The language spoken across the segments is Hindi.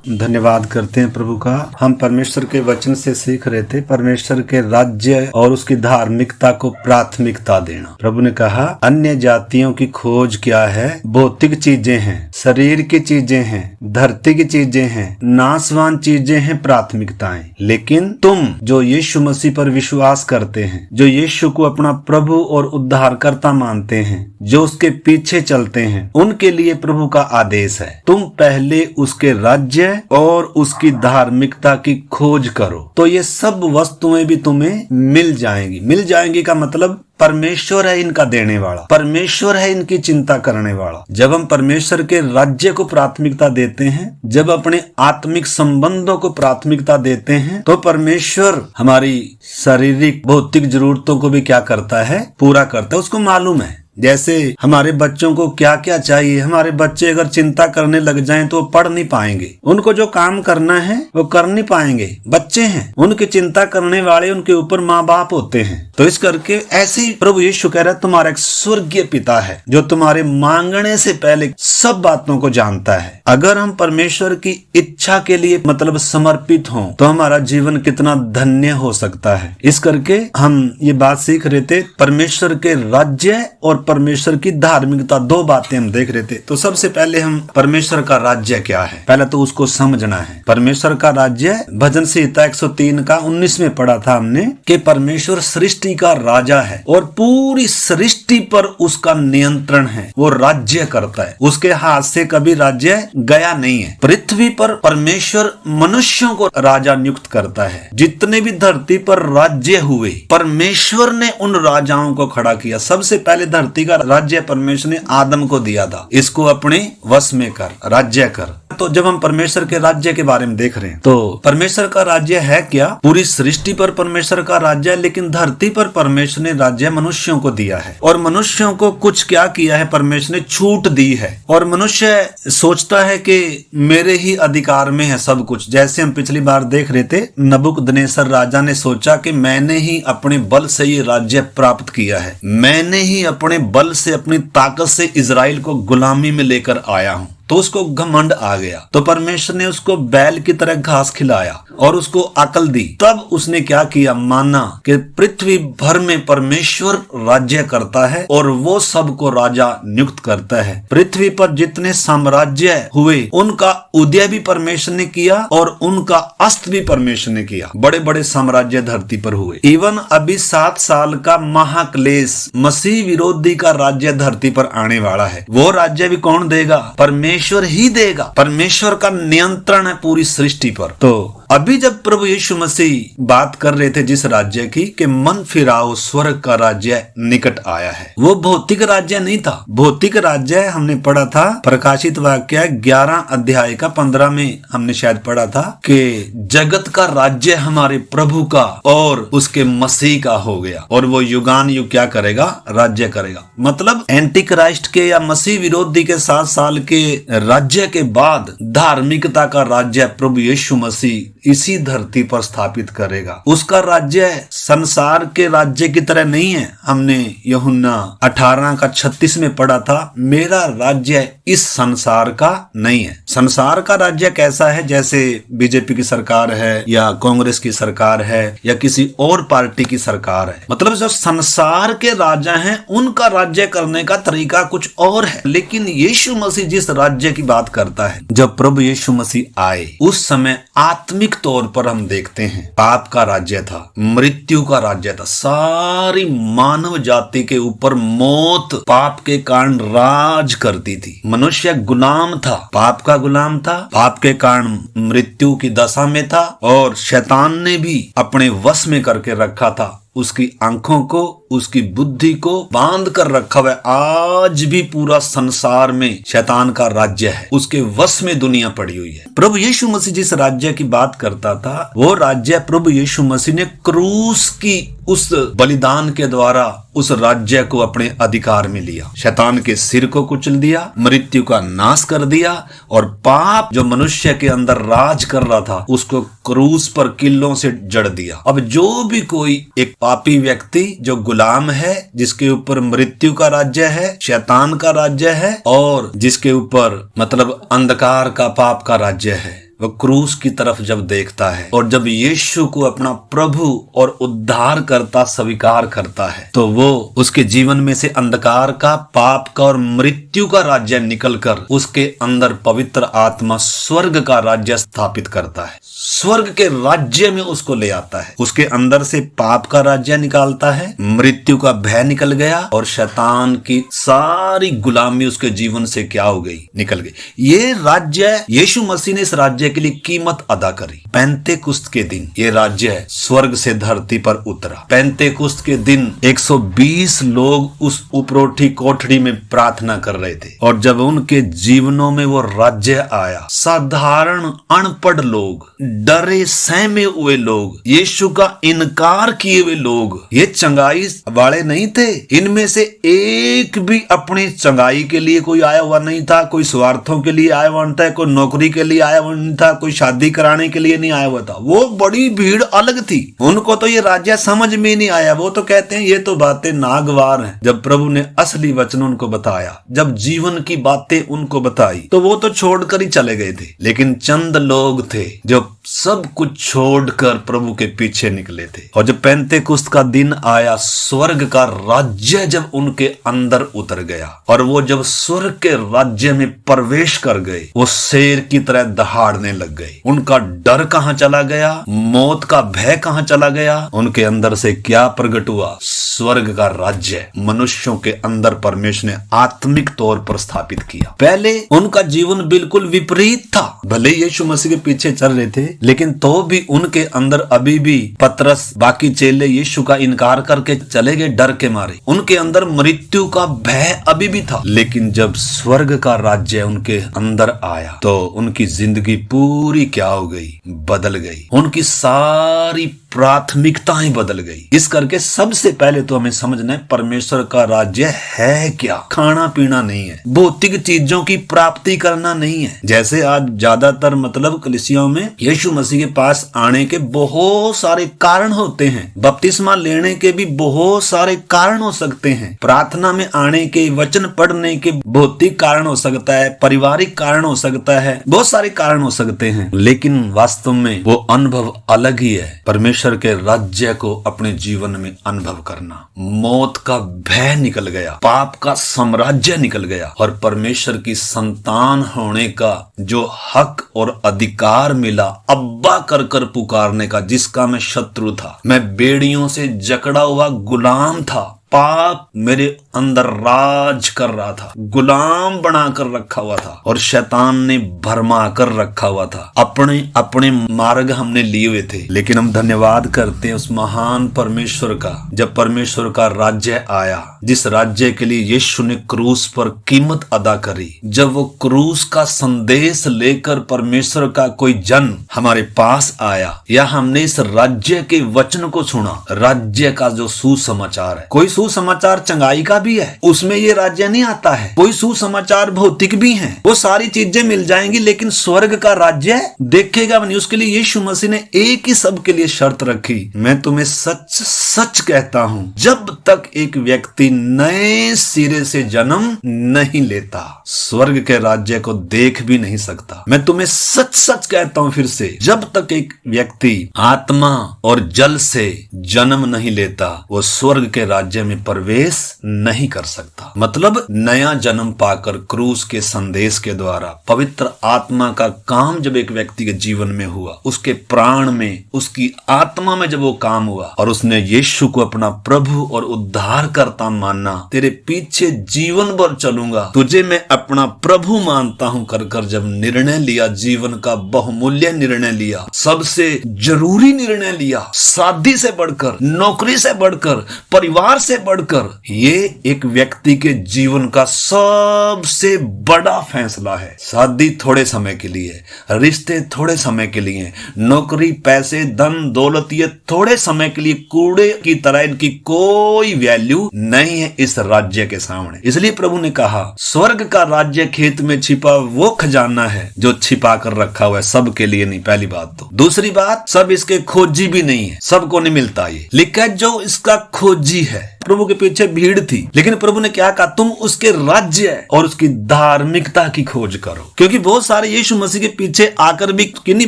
धन्यवाद करते हैं प्रभु का। हम परमेश्वर के वचन से सीख रहे थे परमेश्वर के राज्य और उसकी धार्मिकता को प्राथमिकता देना। प्रभु ने कहा अन्य जातियों की खोज क्या है? भौतिक चीजें हैं, शरीर की चीजें हैं, धरती की चीजें हैं, नाशवान चीजें हैं प्राथमिकताएं। लेकिन तुम जो यीशु मसीह पर विश्वास करते हैं, जो यीशु को अपना प्रभु और उद्धारकर्ता मानते हैं, जो उसके पीछे चलते हैं, उनके लिए प्रभु का आदेश है तुम पहले उसके राज्य और उसकी धार्मिकता की खोज करो तो ये सब वस्तुएं भी तुम्हें मिल जाएंगी। मिल जाएंगी का मतलब परमेश्वर है इनका देने वाला, परमेश्वर है इनकी चिंता करने वाला। जब हम परमेश्वर के राज्य को प्राथमिकता देते हैं, जब अपने आत्मिक संबंधों को प्राथमिकता देते हैं, तो परमेश्वर हमारी शारीरिक भौतिक जरूरतों को भी क्या करता है? पूरा करता है। उसको मालूम है। जैसे हमारे बच्चों को क्या क्या चाहिए, हमारे बच्चे अगर चिंता करने लग जाएं तो वो पढ़ नहीं पाएंगे। उनको जो काम करना है वो कर नहीं पाएंगे। बच्चे हैं, उनकी चिंता करने वाले उनके ऊपर माँ बाप होते हैं। तो इस करके ऐसे ही प्रभु यीशु कह रहा है तुम्हारा एक स्वर्गीय पिता है जो तुम्हारे मांगने से पहले सब बातों को जानता है। अगर हम परमेश्वर की इच्छा के लिए मतलब समर्पित हों तो हमारा जीवन कितना धन्य हो सकता है। इस करके हम ये बात सीख रहे थे परमेश्वर के राज्य और परमेश्वर की धार्मिकता, दो बातें हम देख रहे थे। तो सबसे पहले हम परमेश्वर का राज्य क्या है पहले तो उसको समझना है। परमेश्वर का राज्य भजन संहिता 103 का 19 में पढ़ा था हमने कि परमेश्वर सृष्टि का राजा है और पूरी सृष्टि पर उसका नियंत्रण है, वो राज्य करता है। उसके हाथ से कभी राज्य गया नहीं है। पृथ्वी पर परमेश्वर मनुष्यों को राजा नियुक्त करता है। जितने भी धरती पर राज्य हुए परमेश्वर ने उन राजाओं को खड़ा किया। सबसे पहले धरती का राज्य परमेश्वर ने आदम को दिया था, इसको अपने वश में कर, राज्य कर। तो जब हम परमेश्वर के राज्य के बारे में देख रहे हैं तो परमेश्वर का राज्य है क्या? पूरी सृष्टि पर परमेश्वर का राज्य है, लेकिन धरती पर परमेश्वर ने राज्य मनुष्यों को दिया है। और मनुष्यों को कुछ क्या किया है? परमेश्वर ने छूट दी है। और मनुष्य सोचता है कि मेरे ही अधिकार में है सब कुछ। जैसे हम पिछली बार देख रहे थे, नबूकदनेस्सर राजा ने सोचा कि मैंने ही अपने बल से ये राज्य प्राप्त किया है, मैंने ही अपने बल से अपनी ताकत से इजराइल को गुलामी में लेकर आया हूं। तो उसको घमंड आ गया। तो परमेश्वर ने उसको बैल की तरह घास खिलाया और उसको अकल दी। तब उसने क्या किया? माना कि पृथ्वी भर में परमेश्वर राज्य करता है और वो सबको राजा नियुक्त करता है। पृथ्वी पर जितने साम्राज्य हुए उनका उदय भी परमेश्वर ने किया और उनका अस्त भी परमेश्वर ने किया। बड़े बड़े साम्राज्य धरती पर हुए। इवन अभी 7 साल का महाक्लेश मसीह विरोधी का राज्य धरती पर आने वाला है। वो राज्य भी कौन देगा? परमेश्वर ही देगा। परमेश्वर का नियंत्रण है पूरी सृष्टि पर। तो अभी जब प्रभु यीशु मसीह बात कर रहे थे जिस राज्य की कि मन फिराओ स्वर्ग का राज्य निकट आया है, वो भौतिक राज्य नहीं था। भौतिक राज्य हमने पढ़ा था प्रकाशित वाक्य 11 अध्याय का 15 में हमने शायद पढ़ा था कि जगत का राज्य हमारे प्रभु का और उसके मसीह का हो गया और वो युगान युग क्या करेगा? राज्य करेगा। मतलब एंटी क्राइस्ट के या मसीह विरोधी के 7 साल के राज्य के बाद धार्मिकता का राज्य प्रभु यीशु मसीह इसी धरती पर स्थापित करेगा। उसका राज्य संसार के राज्य की तरह नहीं है। हमने यूहन्ना 18 का 36 में पढ़ा था, मेरा राज्य इस संसार का नहीं है। संसार का राज्य कैसा है? जैसे बीजेपी की सरकार है या कांग्रेस की सरकार है या किसी और पार्टी की सरकार है। मतलब जो संसार के राजा हैं उनका राज्य करने का तरीका कुछ और है। लेकिन यीशु मसीह जिस राज्य की बात करता है, जब प्रभु यीशु मसीह आए उस समय आत्मिक तौर पर हम देखते हैं पाप का राज्य था, मृत्यु का राज्य था। सारी मानव जाति के ऊपर मौत पाप के कारण राज करती थी। मनुष्य गुलाम था, पाप का गुलाम था, पाप के कारण मृत्यु की दशा में था और शैतान ने भी अपने वश में करके रखा था। उसकी आंखों को, उसकी बुद्धि को बांध कर रखा हुआ है। आज भी पूरा संसार में शैतान का राज्य है, उसके वश में दुनिया पड़ी हुई है। प्रभु यीशु मसीह जिस राज्य की बात करता था वो राज्य प्रभु यीशु मसीह ने क्रूस की उस बलिदान के द्वारा उस राज्य को अपने अधिकार में लिया। शैतान के सिर को कुचल दिया, मृत्यु का नाश कर दिया और पाप जो मनुष्य के अंदर राज कर रहा था उसको क्रूस पर किल्लों से जड़ दिया। अब जो भी कोई एक पापी व्यक्ति जो गुलाम है, जिसके ऊपर मृत्यु का राज्य है, शैतान का राज्य है और जिसके ऊपर मतलब अंधकार का पाप का राज्य है, वो क्रूस की तरफ जब देखता है और जब यीशु को अपना प्रभु और उद्धार करता स्वीकार करता है, तो वो उसके जीवन में से अंधकार का, पाप का और मृत्यु का राज्य निकलकर उसके अंदर पवित्र आत्मा स्वर्ग का राज्य स्थापित करता है। स्वर्ग के राज्य में उसको ले आता है। उसके अंदर से पाप का राज्य निकालता है, मृत्यु का भय निकल गया और शैतान की सारी गुलामी उसके जीवन से क्या हो गई, निकल गई। ये राज्य, यीशु मसीह ने इस राज्य के लिए कीमत अदा करी। पेंतेकुस्त के दिन ये राज्य स्वर्ग से धरती पर उतरा। पेंतेकुस्त के दिन 120 लोग उस उपरोठी कोठरी में प्रार्थना कर रहे थे और जब उनके जीवनों में वो राज्य आया, साधारण अनपढ़ लोग, डरे सहमे हुए लोग, यीशु का इनकार किए हुए लोग, ये चंगाई वाले नहीं थे। इनमें से एक भी अपनी चंगाई के लिए कोई आया हुआ नहीं था, कोई स्वार्थों के लिए आया हुआ नहीं था, कोई नौकरी के लिए आया हुआ नहीं था, कोई शादी कराने के लिए नहीं आया हुआ था। वो बड़ी भीड़ अलग थी। उनको तो ये राज्य समझ में नहीं आया। वो तो कहते हैं ये तो बातें नागवार हैं। जब प्रभु ने असली वचन उनको बताया, जब जीवन की बातें उनको बताई, तो वो तो छोड़कर ही चले गए थे। लेकिन चंद लोग थे जो सब कुछ छोड़कर प्रभु के पीछे निकले थे। और जब पेंतेकुस्त का दिन आया, स्वर्ग का राज्य जब उनके अंदर उतर गया और वो जब स्वर्ग के राज्य में प्रवेश कर गए, वो शेर की तरह दहाड़ने लग गए। उनका डर कहाँ चला गया, मौत का भय कहाँ चला गया, उनके अंदर से क्या प्रकट हुआ, स्वर्ग का राज्य मनुष्यों के अंदर परमेश्वर ने आत्मिक तौर पर स्थापित किया। पहले उनका जीवन बिल्कुल विपरीत था। भले यीशु मसीह के पीछे चल रहे थे, लेकिन तो भी उनके अंदर अभी भी पतरस, बाकी चेले यीशु का इनकार करके चले गए डर के मारे। उनके अंदर मृत्यु का भय अभी भी था। लेकिन जब स्वर्ग का राज्य उनके अंदर आया, तो उनकी जिंदगी पूरी क्या हो गई, बदल गई। उनकी सारी प्राथमिकताएं बदल गई। इस करके सबसे पहले तो हमें समझना है परमेश्वर का राज्य है क्या। खाना पीना नहीं है, भौतिक चीजों की प्राप्ति करना नहीं है। जैसे आज ज्यादातर मतलब कलीसियाओं में यीशु मसीह के पास आने के बहुत सारे कारण होते हैं, बपतिस्मा लेने के भी बहुत सारे कारण हो सकते हैं, प्रार्थना में आने के, वचन पढ़ने के भौतिक कारण हो सकता है, पारिवारिक कारण हो सकता है, बहुत सारे कारण हो सकते हैं। लेकिन वास्तव में वो अनुभव अलग ही है, परमेश्वर के राज्य को अपने जीवन में अनुभव करना। मौत का भय निकल गया, पाप का साम्राज्य निकल गया और परमेश्वर की संतान होने का जो हक और अधिकार मिला, अब्बा कर कर पुकारने का, जिसका मैं शत्रु था, मैं बेड़ियों से जकड़ा हुआ गुलाम था, पाप मेरे अंदर राज कर रहा था, गुलाम बनाकर रखा हुआ था और शैतान ने भरमा कर रखा हुआ था। अपने अपने मार्ग हमने लिए हुए थे। लेकिन हम धन्यवाद करते हैं उस महान परमेश्वर का, जब परमेश्वर का राज्य आया, जिस राज्य के लिए यीशु ने क्रूस पर कीमत अदा करी। जब वो क्रूस का संदेश लेकर परमेश्वर का कोई जन हमारे पास आया, या हमने इस राज्य के वचन को सुना, राज्य का जो सुसमाचार है, कोई सुसमाचार चंगाई का भी है, उसमें ये राज्य नहीं आता है। कोई सुसमाचार भौतिक भी है, वो सारी चीजें मिल जाएंगी, लेकिन स्वर्ग का राज्य देखेगा नहीं। उसके लिए यीशु मसीह ने एक ही सब के लिए शर्त रखी, मैं तुम्हें सच सच कहता हूं, जब तक एक व्यक्ति नए सिरे से जन्म नहीं लेता, स्वर्ग के राज्य को देख भी नहीं सकता। मैं तुम्हें सच सच कहता हूं फिर से, जब तक एक व्यक्ति आत्मा और जल से जन्म नहीं लेता, वो स्वर्ग के राज्य में प्रवेश नहीं कर सकता। मतलब नया जन्म पाकर क्रूस के संदेश के द्वारा पवित्र आत्मा का काम जब एक व्यक्ति के जीवन में हुआ, उसके प्राण में, उसकी आत्मा में जब वो काम हुआ और उसने यीशु को अपना प्रभु और उद्धार करता माना, तेरे पीछे जीवन भर चलूंगा, तुझे मैं अपना प्रभु मानता हूं कर कर जब निर्णय लिया, जीवन का बहुमूल्य निर्णय लिया, सबसे जरूरी निर्णय लिया, शादी से बढ़कर, नौकरी से बढ़कर, परिवार से बढ़कर, ये एक व्यक्ति के जीवन का सबसे बड़ा फैसला है। शादी थोड़े समय के लिए, रिश्ते थोड़े समय के लिए, नौकरी, पैसे, धन दौलत, ये थोड़े समय के लिए कूड़े की तरह, इनकी कोई वैल्यू नहीं है इस राज्य के सामने। इसलिए प्रभु ने कहा, स्वर्ग का राज्य खेत में छिपा वो खजाना है जो छिपा कर रखा हुआ है, सबके लिए नहीं। पहली बात तो। दूसरी बात, सब इसके खोजी भी नहीं है, सबको नहीं मिलता। ये लिखा जो इसका खोजी है प्रभु के पीछे भीड़ थी, लेकिन प्रभु ने क्या कहा, तुम उसके राज्य और उसकी धार्मिकता की खोज करो। क्योंकि बहुत सारे यीशु मसीह के पीछे आकर भी किन्हीं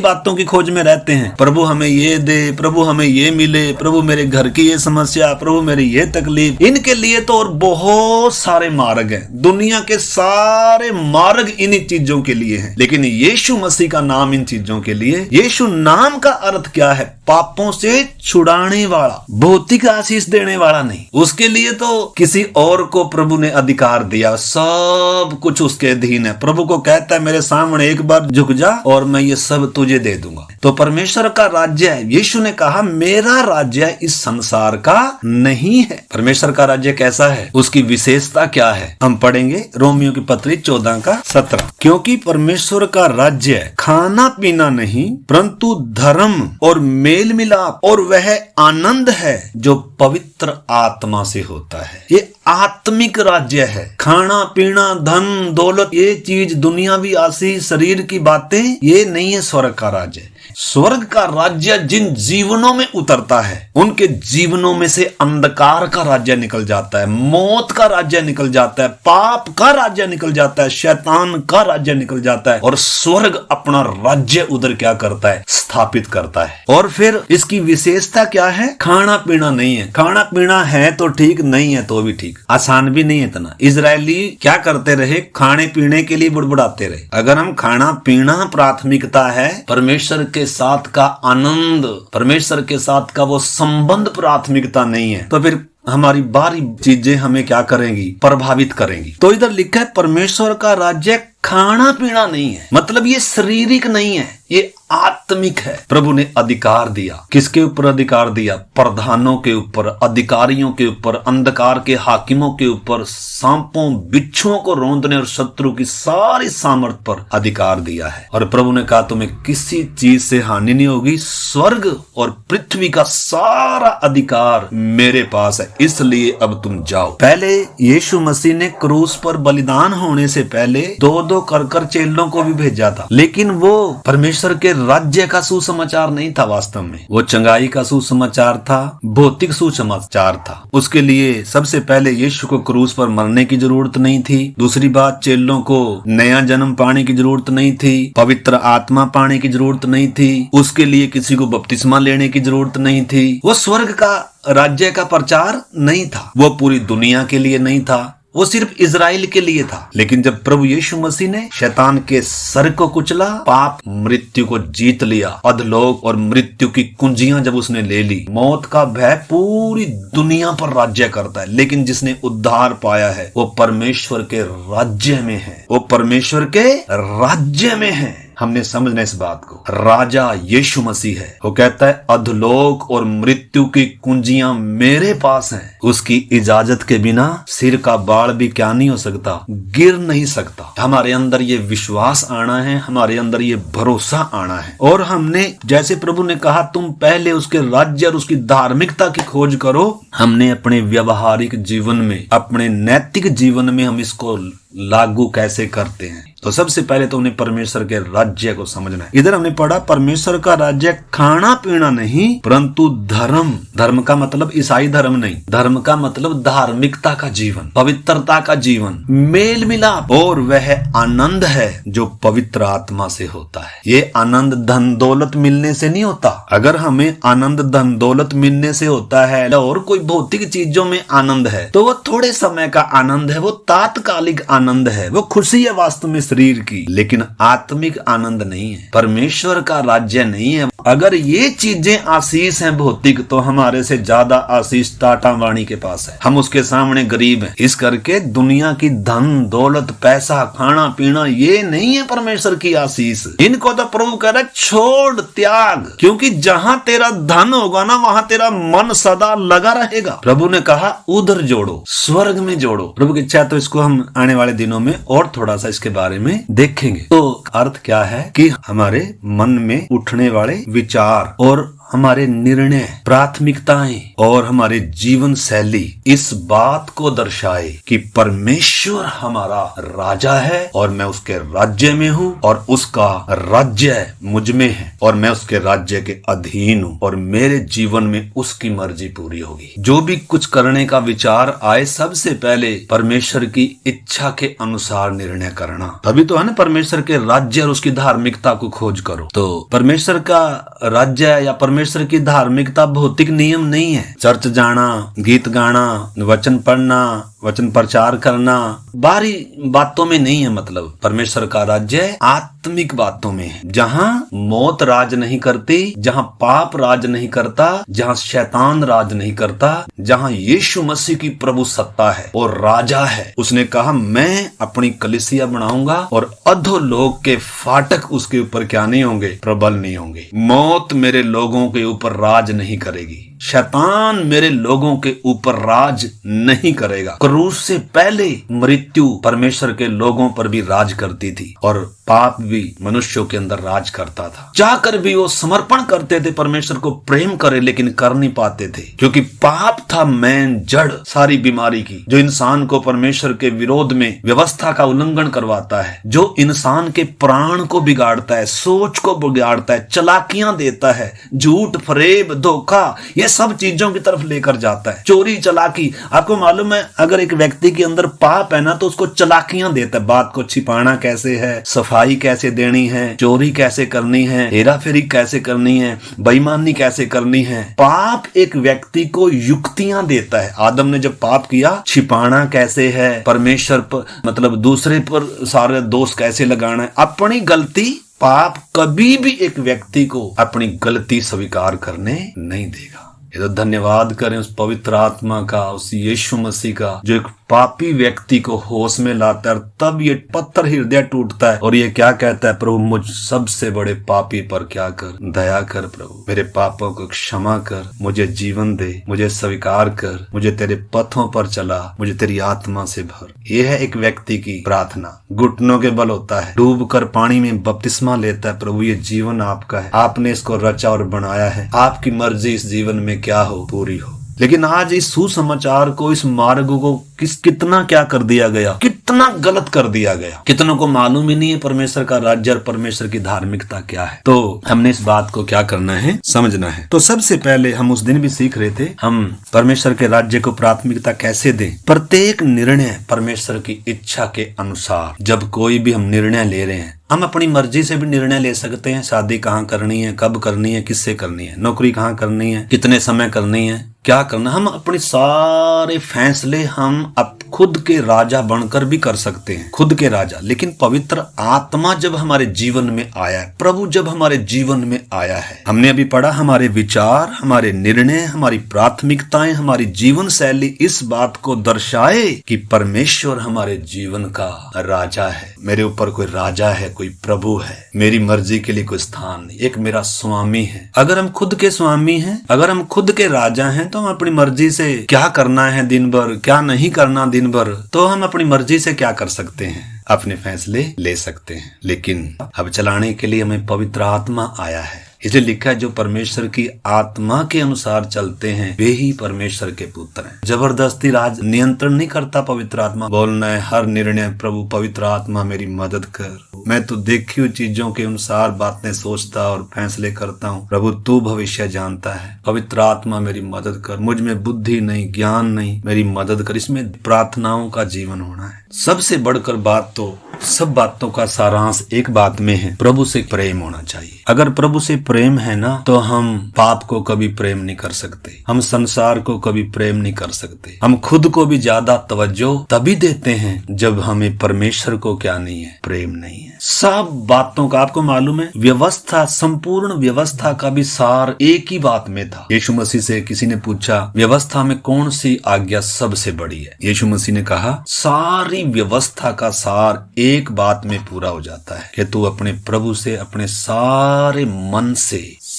बातों की खोज में रहते हैं, प्रभु हमें ये दे, प्रभु हमें ये मिले, प्रभु मेरे घर की ये समस्या, प्रभु मेरी ये तकलीफ। इनके लिए तो और बहुत सारे मार्ग हैं, दुनिया के सारे मार्ग इन्हीं चीजों के लिए हैं, लेकिन यीशु मसीह का नाम इन चीजों के लिए। यीशु नाम का अर्थ क्या है? पापों से छुड़ाने वाला, भौतिक आशीष देने वाला नहीं। उसके लिए तो किसी और को प्रभु ने अधिकार दिया, सब कुछ उसके अधीन है। प्रभु को कहता है मेरे सामने एक बार झुक जा और मैं ये सब तुझे दे दूंगा। तो परमेश्वर का राज्य है। यीशु ने कहा मेरा राज्य इस संसार का नहीं है। परमेश्वर का राज्य कैसा है, उसकी विशेषता क्या है, हम पढ़ेंगे रोमियो की पत्री 14:17। क्योंकि परमेश्वर का राज्य खाना पीना नहीं परंतु धर्म और मेल मिलाप और वह आनंद है जो पवित्र आत्मा से होता है। ये आत्मिक राज्य है। खाना पीना धन दौलत ये चीज दुनियावी आशीष शरीर की बातें ये नहीं है स्वर्ग का राज्य। स्वर्ग का राज्य जिन जीवनों में उतरता है उनके जीवनों में से अंधकार का राज्य निकल जाता है, मौत का राज्य निकल जाता है, पाप का राज्य निकल जाता है, शैतान का राज्य निकल जाता है और स्वर्ग अपना राज्य उधर क्या करता है, स्थापित करता है। और फिर इसकी विशेषता क्या है? खाना पीना नहीं है। खाना पीना है तो ठीक, नहीं है तो भी ठीक, आसान भी नहीं है इतना। इजरायली क्या करते रहे, खाने पीने के लिए बुड़बुड़ाते रहे। अगर हम खाना पीना प्राथमिकता है, परमेश्वर के साथ का आनंद, परमेश्वर के साथ का वो संबंध प्राथमिकता नहीं है, तो फिर हमारी बारी चीजें हमें क्या करेंगी, प्रभावित करेंगी। तो इधर लिखा है परमेश्वर का राज्य खाना पीना नहीं है, मतलब ये शारीरिक नहीं है, ये आत्मिक है। प्रभु ने अधिकार दिया, किसके ऊपर अधिकार दिया? प्रधानों के ऊपर, अधिकारियों के ऊपर, अंधकार के हाकिमों के ऊपर, सांपों बिच्छुओं को रौंदने और शत्रु की सारी सामर्थ पर अधिकार दिया है। और प्रभु ने कहा तुम्हें किसी चीज से हानि नहीं होगी, स्वर्ग और पृथ्वी का सारा अधिकार मेरे पास है, इसलिए अब तुम जाओ। पहले यीशु मसीह ने क्रूस पर बलिदान होने से पहले दो कर चेलों को भी भेजा था, लेकिन वो परमेश्वर के राज्य का सुसमाचार नहीं था, वास्तव में वो चंगाई का सुसमाचार था, भौतिक सुसमाचार था। उसके लिए सबसे पहले यीशु को क्रूस पर मरने की जरूरत नहीं थी। दूसरी बात, चेलों को नया जन्म पाने की जरूरत नहीं थी, पवित्र आत्मा पाने की जरूरत नहीं थी, उसके लिए किसी को बपतिस्मा लेने की जरूरत नहीं थी। वो स्वर्ग का राज्य का प्रचार नहीं था, वो पूरी दुनिया के लिए नहीं था, वो सिर्फ इजराइल के लिए था। लेकिन जब प्रभु यीशु मसीह ने शैतान के सर को कुचला, पाप मृत्यु को जीत लिया, अधलोक और मृत्यु की कुंजियां जब उसने ले ली, मौत का भय पूरी दुनिया पर राज्य करता है। लेकिन जिसने उद्धार पाया है वो परमेश्वर के राज्य में है, वो परमेश्वर के राज्य में है। हमने समझना इस बात को। राजा यीशु मसीह है। वो कहता है अधलोक और मृत्यु की कुंजियां मेरे पास हैं। उसकी इजाजत के बिना सिर का बाल भी क्या नहीं हो सकता, गिर नहीं सकता। हमारे अंदर ये विश्वास आना है, हमारे अंदर ये भरोसा आना है। और हमने, जैसे प्रभु ने कहा तुम पहले उसके राज्य और उसकी धार्मिकता की खोज करो, हमने अपने व्यवहारिक जीवन में, अपने नैतिक जीवन में हम इसको लागू कैसे करते हैं? तो सबसे पहले तो उन्हें परमेश्वर के राज्य को समझना है। इधर हमने पढ़ा परमेश्वर का राज्य खाना पीना नहीं परंतु धर्म। धर्म का मतलब ईसाई धर्म नहीं, धर्म का मतलब धार्मिकता का जीवन, पवित्रता का जीवन, मेल मिलाप और वह आनंद है जो पवित्र आत्मा से होता है। ये आनंद धन दौलत मिलने से नहीं होता। अगर हमें आनंद धन दौलत मिलने से होता है और कोई भौतिक चीजों में आनंद है तो वो थोड़े समय का आनंद है, वो तात्कालिक आनंद है, वो खुशी है वास्तव में शरीर की, लेकिन आत्मिक आनंद नहीं है, परमेश्वर का राज्य नहीं है। अगर ये चीजें आशीष हैं भौतिक, तो हमारे से ज्यादा आशीष टाटा वाणी के पास है। हम उसके सामने गरीब हैं। इस करके दुनिया की धन दौलत पैसा खाना पीना ये नहीं है परमेश्वर की आशीष। इनको तो प्रभु कह रहा है छोड़, त्याग, क्योंकि जहां तेरा धन होगा ना वहां तेरा मन सदा लगा रहेगा। प्रभु ने कहा उधर जोड़ो, स्वर्ग में जोड़ो। प्रभु की इच्छा तो इसको हम आने वाले दिनों में और थोड़ा सा इसके बारे में देखेंगे। तो अर्थ क्या है कि हमारे मन में उठने वाले विचार और हमारे निर्णय, प्राथमिकताएं और हमारे जीवन शैली इस बात को दर्शाए कि परमेश्वर हमारा राजा है और मैं उसके राज्य में हूँ और उसका राज्य मुझ में है और मैं उसके राज्य के अधीन हूँ और मेरे जीवन में उसकी मर्जी पूरी होगी। जो भी कुछ करने का विचार आए, सबसे पहले परमेश्वर की इच्छा के अनुसार निर्णय करना। तभी तो है ना, परमेश्वर के राज्य और उसकी धार्मिकता को खोज करो। तो परमेश्वर का राज्य या परमेश्वर की धार्मिकता भौतिक नियम नहीं है। चर्च जाना, गीत गाना, वचन पढ़ना, वचन प्रचार करना बाहरी बातों में नहीं है। मतलब परमेश्वर का राज्य आत्मिक बातों में है, जहाँ मौत राज नहीं करती, जहाँ पाप राज नहीं करता, जहाँ शैतान राज नहीं करता, जहाँ यीशु मसीह की प्रभु सत्ता है और राजा है। उसने कहा मैं अपनी कलीसिया बनाऊंगा और अधोलोक के फाटक उसके ऊपर क्या नहीं होंगे, प्रबल नहीं होंगे। मौत मेरे लोगों के ऊपर राज नहीं करेगी, शैतान मेरे लोगों के ऊपर राज नहीं करेगा। क्रूस से पहले मृत्यु परमेश्वर के लोगों पर भी राज करती थी और पाप भी मनुष्यों के अंदर राज करता था। चाहकर भी वो समर्पण करते थे परमेश्वर को प्रेम करे, लेकिन कर नहीं पाते थे, क्योंकि पाप था मेन जड़ सारी बीमारी की, जो इंसान को परमेश्वर के विरोध में व्यवस्था का उल्लंघन करवाता है, जो इंसान के प्राण को बिगाड़ता है, सोच को बिगाड़ता है, चालाकियां देता है, झूठ, फरेब, धोखा, ये सब चीजों की तरफ लेकर जाता है। चोरी, चालाकी। आपको मालूम है, अगर एक व्यक्ति के अंदर पाप है ना, तो उसको चालाकियां देता है। बात को छिपाना कैसे है, सफाई कैसे देनी है, चोरी कैसे करनी है, हेरा फेरी कैसे करनी है, बेईमानी कैसे करनी है। पाप एक व्यक्ति को युक्तियां देता है। आदम ने जब पाप किया, छिपाना कैसे है, परमेश्वर पर मतलब दूसरे पर सारे दोष कैसे लगाना है, अपनी गलती। पाप कभी भी एक व्यक्ति को अपनी गलती स्वीकार करने नहीं देगा। ये तो धन्यवाद करें उस पवित्र आत्मा का, उस यीशु मसीह का, जो एक पापी व्यक्ति को होश में लाता है। तब ये पत्थर हृदय टूटता है और ये क्या कहता है, प्रभु मुझ सबसे बड़े पापी पर क्या कर, दया कर प्रभु, मेरे पापों को क्षमा कर, मुझे जीवन दे, मुझे स्वीकार कर, मुझे तेरे पथों पर चला, मुझे तेरी आत्मा से भर। ये है एक व्यक्ति की प्रार्थना। घुटनों के बल होता है, डूब कर पानी में बपतिस्मा लेता है, प्रभु ये जीवन आपका है, आपने इसको रचा और बनाया है, आपकी मर्जी इस जीवन में क्या हो, पूरी हो। लेकिन आज इस सुसमाचार को, इस मार्ग को कितना क्या कर दिया गया, कितना गलत कर दिया गया। कितनों को मालूम ही नहीं है परमेश्वर का राज्य और परमेश्वर की धार्मिकता क्या है। तो हमने इस बात को क्या करना है, समझना है। तो सबसे पहले हम उस दिन भी सीख रहे थे, हम परमेश्वर के राज्य को प्राथमिकता कैसे दें। प्रत्येक निर्णय परमेश्वर की इच्छा के अनुसार। जब कोई भी हम निर्णय ले रहे हैं, हम अपनी मर्जी से भी निर्णय ले सकते हैं। शादी कहाँ करनी है, कब करनी है, किससे करनी है, नौकरी कहाँ करनी है, कितने समय करनी है, क्या करना। हम अपने सारे फैसले हम अब खुद के राजा बनकर भी कर सकते हैं, खुद के राजा। लेकिन पवित्र आत्मा जब हमारे जीवन में आया है, प्रभु जब हमारे जीवन में आया है, हमने अभी पढ़ा, हमारे विचार, हमारे निर्णय, हमारी प्राथमिकताएं, हमारी जीवन शैली इस बात को दर्शाए कि परमेश्वर हमारे जीवन का राजा है। मेरे ऊपर कोई राजा है, कोई प्रभु है, मेरी मर्जी के लिए कोई स्थान नहीं, एक मेरा स्वामी है। अगर हम खुद के स्वामी हैं, अगर हम खुद के राजा हैं, तो हम अपनी मर्जी से क्या करना है दिन भर, क्या नहीं करना दिन भर, तो हम अपनी मर्जी से क्या कर सकते हैं, अपने फैसले ले सकते हैं। लेकिन अब चलाने के लिए हमें पवित्र आत्मा आया है। इसलिए लिखा है, जो परमेश्वर की आत्मा के अनुसार चलते हैं वे ही परमेश्वर के पुत्र हैं। जबरदस्ती राज नियंत्रण नहीं करता पवित्र आत्मा। बोलना है हर निर्णय, प्रभु पवित्र आत्मा मेरी मदद कर, मैं तो देखी हुई चीजों के अनुसार बातें सोचता और फैसले करता हूँ, प्रभु तू भविष्य जानता है, पवित्र आत्मा मेरी मदद कर, मुझ में बुद्धि नहीं, ज्ञान नहीं, मेरी मदद कर। इसमें प्रार्थनाओं का जीवन होना है। सबसे बढ़कर बात तो सब बातों का सारांश एक बात में है, प्रभु से प्रेम होना चाहिए। अगर प्रभु से प्रेम है ना, तो हम पाप को कभी प्रेम नहीं कर सकते, हम संसार को कभी प्रेम नहीं कर सकते। हम खुद को भी ज्यादा तवज्जो तभी देते हैं जब हमें परमेश्वर को क्या नहीं है, प्रेम नहीं है। सब बातों का आपको मालूम है, व्यवस्था, संपूर्ण व्यवस्था का भी सार एक ही बात में था। यीशु मसीह से किसी ने पूछा, व्यवस्था में कौन सी आज्ञा सबसे बड़ी है? यीशु मसीह ने कहा, सारी व्यवस्था का सार एक बात में पूरा हो जाता है कि तू अपने प्रभु से अपने सारे मन से,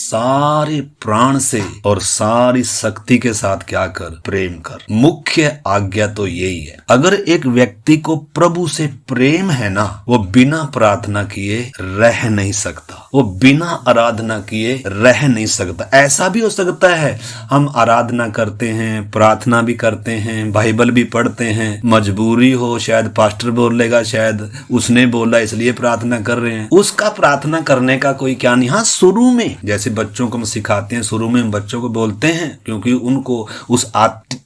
सारे प्राण से और सारी शक्ति के साथ क्या कर, प्रेम कर। मुख्य आज्ञा तो यही है। अगर एक व्यक्ति को प्रभु से प्रेम है ना, वो बिना प्रार्थना किए रह नहीं सकता, वो बिना आराधना किए रह नहीं सकता। ऐसा भी हो सकता है हम आराधना करते हैं, प्रार्थना भी करते हैं, बाइबल भी पढ़ते हैं, मजबूरी हो, शायद पास्टर बोलेगा, शायद उसने बोला इसलिए प्रार्थना कर रहे हैं, उसका प्रार्थना करने का कोई क्या नहीं। हाँ, शुरू में जैसे बच्चों को हम सिखाते हैं, शुरू में हम बच्चों को बोलते हैं क्योंकि उनको उस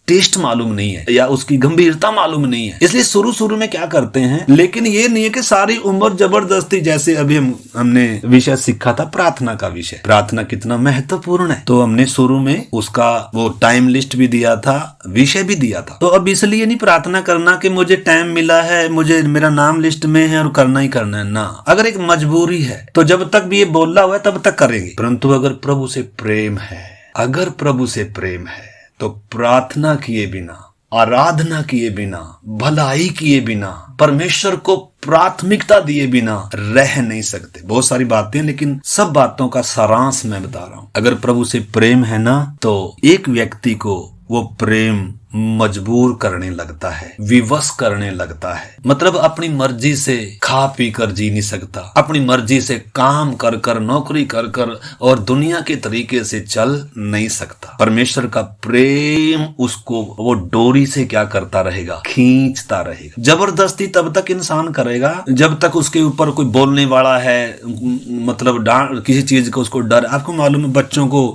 टेस्ट मालूम नहीं है या उसकी गंभीरता मालूम नहीं है, इसलिए शुरू में क्या करते हैं। लेकिन ये नहीं है कि सारी उम्र जबरदस्ती, जैसे अभी हमने विषय सीखा था प्रार्थना का विषय, प्रार्थना कितना महत्वपूर्ण है, तो हमने शुरू में उसका वो टाइम लिस्ट भी दिया था, विषय भी दिया था। तो अब इसलिए नहीं प्रार्थना करना कि मुझे टाइम मिला है, मुझे मेरा नाम लिस्ट में है और करना ही करना है ना। अगर एक मजबूरी है तो जब तक भी ये बोला हुआ है तब तक करेंगे। परंतु अगर प्रभु से प्रेम है, अगर प्रभु से प्रेम है तो प्रार्थना किए बिना, आराधना किए बिना, भलाई किए बिना, परमेश्वर को प्राथमिकता दिए बिना रह नहीं सकते। बहुत सारी बातें, लेकिन सब बातों का सारांश मैं बता रहा हूं। अगर प्रभु से प्रेम है ना, तो एक व्यक्ति को वो प्रेम मजबूर करने लगता है, विवश करने लगता है। मतलब अपनी मर्जी से खा पी कर जी नहीं सकता, अपनी मर्जी से काम कर कर, नौकरी कर कर और दुनिया के तरीके से चल नहीं सकता। परमेश्वर का प्रेम उसको वो डोरी से क्या करता रहेगा, खींचता रहेगा। जबरदस्ती तब तक इंसान करेगा जब तक उसके ऊपर कोई बोलने वाला है, मतलब किसी चीज का उसको डर। आपको मालूम है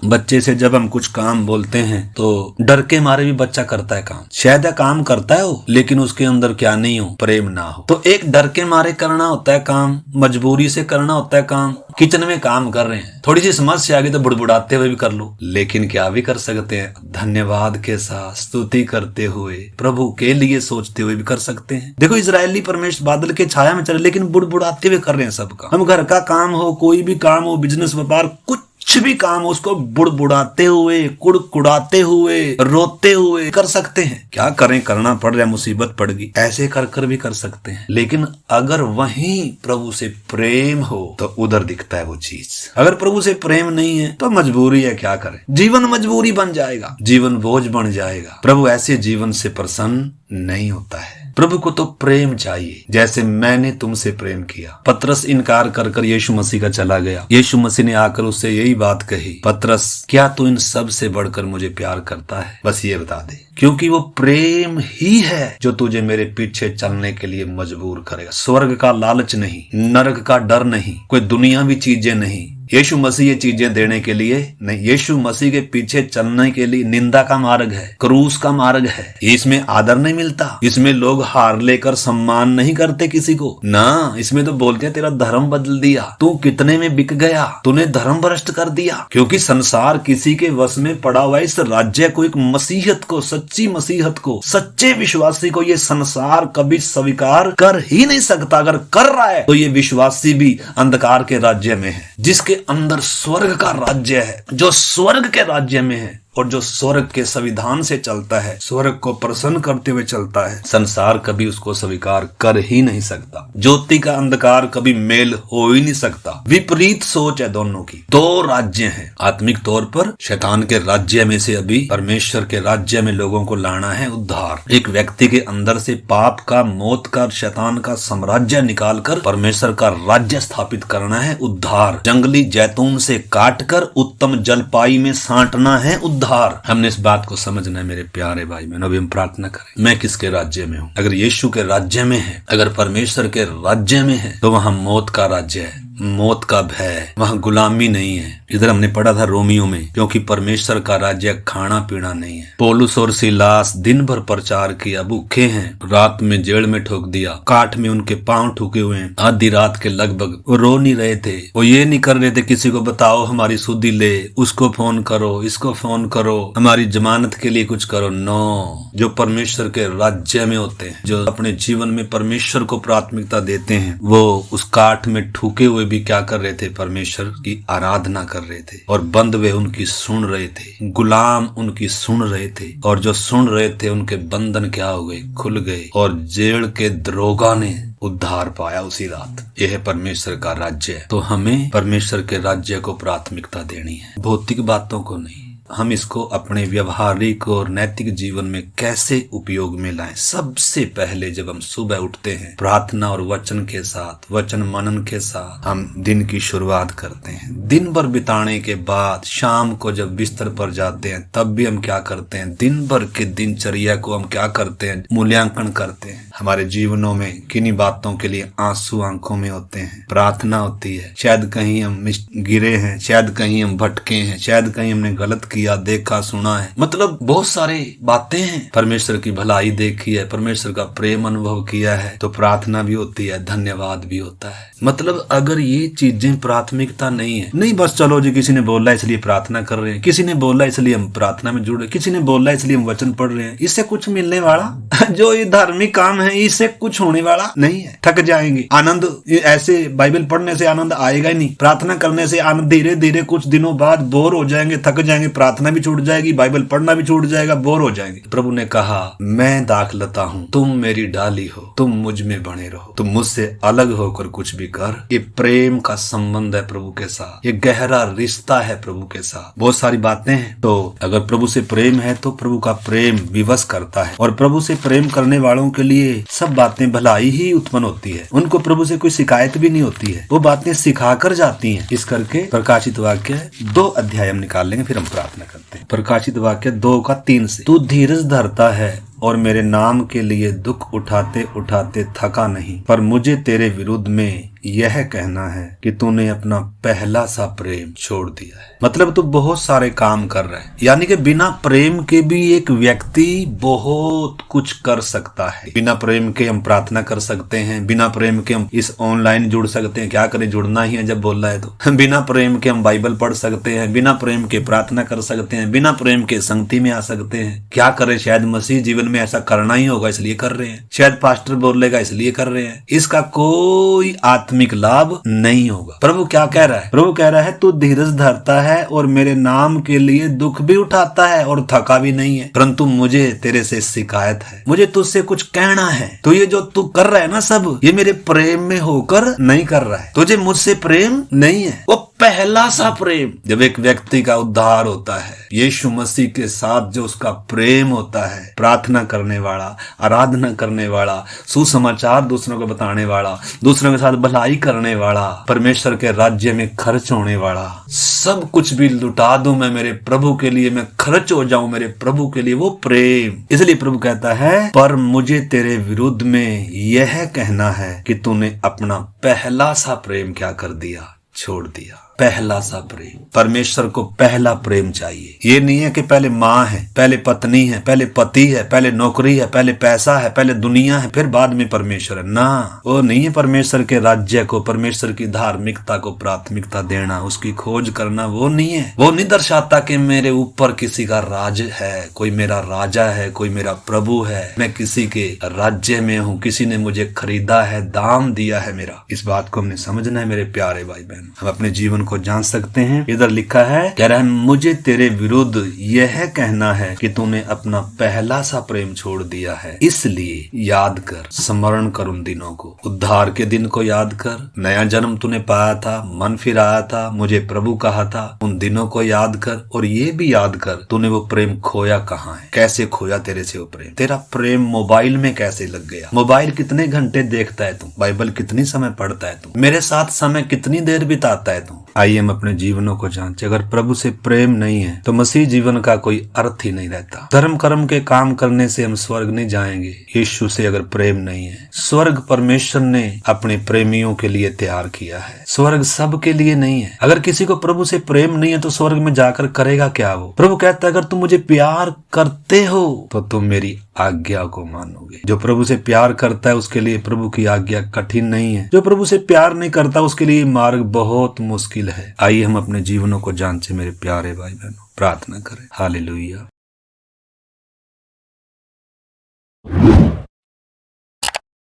बच्चे से जब हम कुछ काम बोलते हैं तो डर के मारे भी बच्चा करता है काम, शायद काम करता है वो, लेकिन उसके अंदर क्या नहीं हो, प्रेम ना हो। तो एक डर के मारे करना होता है काम, मजबूरी से करना होता है काम। किचन में काम कर रहे हैं, थोड़ी सी समस्या आ गई तो बुड़बुड़ाते हुए भी कर लो, लेकिन क्या भी कर सकते हैं, धन्यवाद के साथ स्तुति करते हुए, प्रभु के लिए सोचते हुए भी कर सकते हैं। देखो इजरायली परमेश्वर बादल के छाया में चले, लेकिन बुड़बुड़ाते हुए कर रहे हैं सबका। हम घर का काम हो, कोई भी काम हो, बिजनेस व्यापार कुछ भी काम हो, उसको बुड़बुड़ाते हुए, कुड़कुड़ाते हुए, रोते हुए कर सकते हैं। क्या करें, करना पड़ रहा है, मुसीबत पड़ गई, ऐसे कर कर भी कर सकते हैं। लेकिन अगर वहीं प्रभु से प्रेम हो तो उधर दिखता है वो चीज। अगर प्रभु से प्रेम नहीं है तो मजबूरी है, क्या करें, जीवन मजबूरी बन जाएगा, जीवन बोझ बन जाएगा। प्रभु ऐसे जीवन से प्रसन्न नहीं होता है। प्रभु को तो प्रेम चाहिए, जैसे मैंने तुमसे प्रेम किया। पतरस इनकार कर कर यीशु मसीह का चला गया। यीशु मसीह ने आकर उससे यही बात कही, पतरस क्या तू इन सब से बढ़कर मुझे प्यार करता है? बस ये बता दे, क्योंकि वो प्रेम ही है जो तुझे मेरे पीछे चलने के लिए मजबूर करेगा। स्वर्ग का लालच नहीं, नरक का डर नहीं, कोई दुनियावी चीजें नहीं, यीशु मसीह ये चीजें देने के लिए नहीं। यीशु मसीह के पीछे चलने के लिए निंदा का मार्ग है, क्रूस का मार्ग है। इसमें आदर नहीं मिलता, इसमें लोग हार लेकर सम्मान नहीं करते किसी को ना। इसमें तो बोलते हैं तेरा धर्म बदल दिया, तू कितने में बिक गया, तूने धर्म भ्रष्ट कर दिया। क्योंकि संसार किसी के वश में पड़ा हुआ, इस राज्य को, एक मसीहत को, सच्ची मसीहत को, सच्चे विश्वासी को ये संसार कभी स्वीकार कर ही नहीं सकता। अगर कर रहा है तो ये विश्वासी भी अंधकार के राज्य में है, जिसके अंदर स्वर्ग का राज्य है, जो स्वर्ग के राज्य में है और जो स्वर्ग के संविधान से चलता है, स्वर्ग को प्रसन्न करते हुए चलता है। संसार कभी उसको स्वीकार कर ही नहीं सकता। ज्योति का अंधकार कभी मेल हो ही नहीं सकता। विपरीत सोच है दोनों की। दो राज्य हैं आत्मिक तौर पर। शैतान के राज्य में से अभी परमेश्वर के राज्य में लोगों को लाना है उद्धार। एक व्यक्ति के अंदर से पाप का, मौत का, शैतान का साम्राज्य निकालकर परमेश्वर का राज्य स्थापित करना है उद्धार। जंगली जैतून से काटकर उत्तम जलपाई में साँटना है उद्धार। हमने इस बात को समझना है मेरे प्यारे भाई बहनों। अभी हम प्रार्थना करें, मैं किसके राज्य में हूँ? अगर यीशु के राज्य में है, अगर परमेश्वर के राज्य में है, तो वहां मौत का राज्य है, मौत का भय, वहां गुलामी नहीं है। इधर हमने पढ़ा था रोमियो में, क्योंकि परमेश्वर का राज्य खाना पीना नहीं है। पौलुस और सिलास दिन भर प्रचार किया, भूखे हैं, रात में जेल में ठोक दिया, काठ में उनके पांव ठुके हुए हैं, आधी रात के लगभग। वो रो नहीं रहे थे, वो ये नहीं कर रहे थे किसी को बताओ हमारी सुधि ले, उसको फोन करो, इसको फोन करो, हमारी जमानत के लिए कुछ करो। नो, जो परमेश्वर के राज्य में होते हैं, जो अपने जीवन में परमेश्वर को प्राथमिकता देते हैं, वो उस काठ में ठुके हुए भी क्या कर रहे थे? परमेश्वर की आराधना कर रहे थे और बंद वे उनकी सुन रहे थे, गुलाम उनकी सुन रहे थे, और जो सुन रहे थे उनके बंधन क्या हो गए? खुल गए, और जेल के दरोगा ने उद्धार पाया उसी रात। यह परमेश्वर का राज्य है। तो हमें परमेश्वर के राज्य को प्राथमिकता देनी है, भौतिक बातों को नहीं। हम इसको अपने व्यवहारिक और नैतिक जीवन में कैसे उपयोग में लाएं? सबसे पहले जब हम सुबह उठते हैं, प्रार्थना और वचन के साथ, वचन मनन के साथ हम दिन की शुरुआत करते हैं। दिन भर बिताने के बाद शाम को जब बिस्तर पर जाते हैं, तब भी हम क्या करते हैं? दिन भर के दिनचर्या को हम क्या करते हैं? मूल्यांकन करते हैं। हमारे जीवनों में किन्हीं बातों के लिए आंसू आंखों में होते हैं, प्रार्थना होती है। शायद कहीं हम गिरे हैं, शायद कहीं हम भटके हैं, शायद कहीं हमने गलत किया, देखा, सुना है, मतलब बहुत सारे बातें हैं। परमेश्वर की भलाई देखी है, परमेश्वर का प्रेम अनुभव किया है, तो प्रार्थना भी होती है, धन्यवाद भी होता है। मतलब अगर ये चीजें प्राथमिकता नहीं है, नहीं बस चलो जी किसी ने बोला इसलिए प्रार्थना कर रहे हैं, किसी ने बोला इसलिए हम प्रार्थना में जुड़ रहे, किसी ने बोला इसलिए हम वचन पढ़ रहे हैं, इससे कुछ मिलने वाला जो ये धार्मिक काम है इससे कुछ होने वाला नहीं है। थक जाएंगे। आनंद ऐसे बाइबल पढ़ने से आनंद आएगा ही नहीं, प्रार्थना करने से आनंद धीरे धीरे कुछ दिनों बाद बोर हो जाएंगे, थक जाएंगे, प्रार्थना भी छूट जाएगी, बाइबल पढ़ना भी छूट जाएगा, बोर हो जाएंगे। प्रभु ने कहा, मैं दाखलता हूँ, तुम मेरी डाली हो, तुम मुझ में बने रहो, तुम मुझसे अलग होकर कुछ भी कर। ये प्रेम का संबंध है प्रभु के साथ, ये गहरा रिश्ता है प्रभु के साथ। बहुत सारी बातें हैं। तो अगर प्रभु से प्रेम है तो प्रभु का प्रेम विवश करता है, और प्रभु से प्रेम करने वालों के लिए सब बातें भलाई ही उत्पन्न होती है। उनको प्रभु से कोई शिकायत भी नहीं होती है, वो बातें सिखाकर जाती हैं। इस करके प्रकाशित वाक्य 2 अध्याय हम निकाल लेंगे, फिर हम प्रार्थना करते हैं। प्रकाशित वाक्य 2:3 से, तू धीरज धरता है और मेरे नाम के लिए दुख उठाते उठाते थका नहीं, पर मुझे तेरे विरुद्ध में यह कहना है कि तूने अपना पहला सा प्रेम छोड़ दिया है। मतलब तू बहुत सारे काम कर रहा है, यानी कि बिना प्रेम के भी एक व्यक्ति बहुत कुछ कर सकता है। बिना प्रेम के हम प्रार्थना कर सकते हैं, बिना प्रेम के हम इस ऑनलाइन जुड़ सकते हैं, क्या करें, जुड़ना ही है जब बोल रहा है तो। बिना प्रेम के हम बाइबल पढ़ सकते हैं, बिना प्रेम के प्रार्थना कर सकते हैं, बिना प्रेम के संगति में आ सकते हैं। क्या करें, शायद मसीह जीवन में ऐसा करना ही होगा इसलिए कर रहे हैं, शायद पास्टर बोलेगा इसलिए कर रहे हैं। इसका कोई आत्मिक लाभ नहीं होगा। प्रभु क्या कह रहा है? प्रभु कह रहा है, तू धीरज धरता है और मेरे नाम के लिए दुख भी उठाता है और थका भी नहीं है, परंतु मुझे तेरे से शिकायत है, मुझे तुझसे कुछ कहना है। तो ये जो तू कर रहा है ना, सब ये मेरे प्रेम में होकर नहीं कर रहा है, तुझे मुझसे प्रेम नहीं है। वो पहला सा प्रेम जब एक व्यक्ति का उद्धार होता है, यीशु मसीह के साथ जो उसका प्रेम होता है, प्रार्थना करने वाला, आराधना करने वाला, सुसमाचार दूसरों को बताने वाला, दूसरों के साथ भलाई करने वाला, परमेश्वर के राज्य में खर्च होने वाला, सब कुछ भी लुटा दूं मैं मेरे प्रभु के लिए, मैं खर्च हो जाऊं मेरे प्रभु के लिए, वो प्रेम। इसलिए प्रभु कहता है, पर मुझे तेरे विरुद्ध में यह कहना है कि तूने अपना पहला सा प्रेम क्या कर दिया? छोड़ दिया। पहला सा प्रेम। परमेश्वर को पहला प्रेम चाहिए। ये नहीं है कि पहले माँ है, पहले पत्नी है, पहले पति है, पहले नौकरी है, पहले पैसा है, पहले दुनिया है, फिर बाद में परमेश्वर है। ना, वो नहीं है। परमेश्वर के राज्य को, परमेश्वर की धार्मिकता को प्राथमिकता देना, उसकी खोज करना, वो नहीं है। वो नहीं दर्शाता कि मेरे ऊपर किसी का राज है, कोई मेरा राजा है, कोई मेरा प्रभु है, मैं किसी के राज्य में हूँ, किसी ने मुझे खरीदा है, दाम दिया है मेरा। इस बात को हमने समझना है मेरे प्यारे भाई बहन। हम अपने जीवन को जान सकते हैं। इधर लिखा है, कह रहा है, मुझे तेरे विरुद्ध यह कहना है कि तूने अपना पहला सा प्रेम छोड़ दिया है। इसलिए याद कर, स्मरण कर उन दिनों को, उद्धार के दिन को याद कर, नया जन्म तूने पाया था, मन फिर आया था, मुझे प्रभु कहा था, उन दिनों को याद कर। और ये भी याद कर, तूने वो प्रेम खोया कहाँ है, कैसे खोया तेरे से वो प्रेम। तेरा प्रेम मोबाइल में कैसे लग गया? मोबाइल कितने घंटे देखता है तू? बाइबल कितनी समय पढ़ता है तू? मेरे साथ समय कितनी देर बिताता है तू? आइए हम अपने जीवनों को जांचे। अगर प्रभु से प्रेम नहीं है तो मसीह जीवन का कोई अर्थ ही नहीं रहता। धर्म कर्म के काम करने से हम स्वर्ग नहीं जाएंगे। यीशु से अगर प्रेम नहीं है, स्वर्ग परमेश्वर ने अपने प्रेमियों के लिए तैयार किया है, स्वर्ग सब के लिए नहीं है। अगर किसी को प्रभु से प्रेम नहीं है तो स्वर्ग में जाकर करेगा क्या वो? प्रभु कहता है, अगर तुम मुझे प्यार करते हो तो तुम मेरी आज्ञा को मानोगे। जो प्रभु से प्यार करता है उसके लिए प्रभु की आज्ञा कठिन नहीं है। जो प्रभु से प्यार नहीं करता उसके लिए मार्ग बहुत मुश्किल है। आइए हम अपने जीवनों को जांचे मेरे प्यारे भाई बहनों, प्रार्थना करें। हालेलुया।